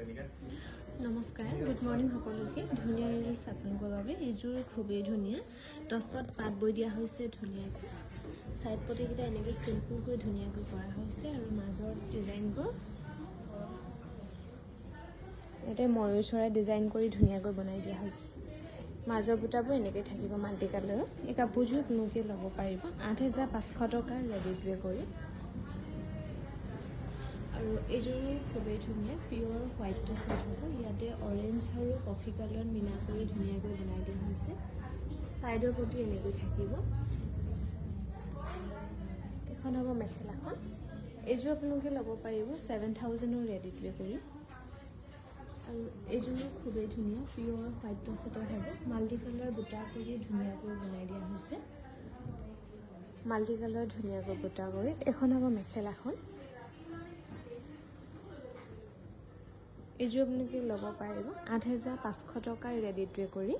নমস্কাৰ, good morning সকলোকে। ধুনীয়া ৰিলছ আপোনালোকৰ বাবে। এইযোৰ খুবেই ধুনীয়া, টচত পাত বৈ দিয়া হৈছে ধুনীয়াকৈ। ছাইড পটিকেইটা এনেকৈ চিম্পুলকৈ ধুনীয়াকৈ কৰা হৈছে আৰু মাজৰ ডিজাইনবোৰ ইয়াতে ময়ূৰ চৰাই ডিজাইন কৰি ধুনীয়াকৈ বনাই দিয়া হৈছে। মাজৰ বুটাবোৰ এনেকৈ থাকিব মাল্টি কালাৰৰ। এই কাপোৰযোৰ আপোনালোকে ল'ব পাৰিব ৮,৫০০ টকাৰ ৰেডি টু ৱেৰ কৰি। আৰু এইযোৰো খুবেই ধুনীয়া, পিয়'ৰ হোৱাইট টচত হ'ব। ইয়াতে অৰেঞ্জ আৰু কফি কালাৰত মিনা কৰি ধুনীয়াকৈ বনাই দিয়া হৈছে। ছাইডৰ প্ৰতি এনেকৈ থাকিব। এখন হ'ব মেখেলাখন। এইযোৰ আপোনালোকে ল'ব পাৰিব 7,000ৰ ৰেডি টু ৱেৰ কৰি। আৰু এইযোৰো খুবেই ধুনীয়া, পিয়'ৰ হোৱাইট টচতে হ'ব। মাল্টি কালাৰ বুটা কৰি ধুনীয়াকৈ বনাই দিয়া হৈছে। মাল্টি কালাৰ ধুনীয়াকৈ বুটা কৰি। এখন হ'ব মেখেলাখন। এইযোৰ আপোনালোকে ল'ব পাৰিব ৮,৫০০ টকাৰ ৰেডি টু ৱেৰ কৰি।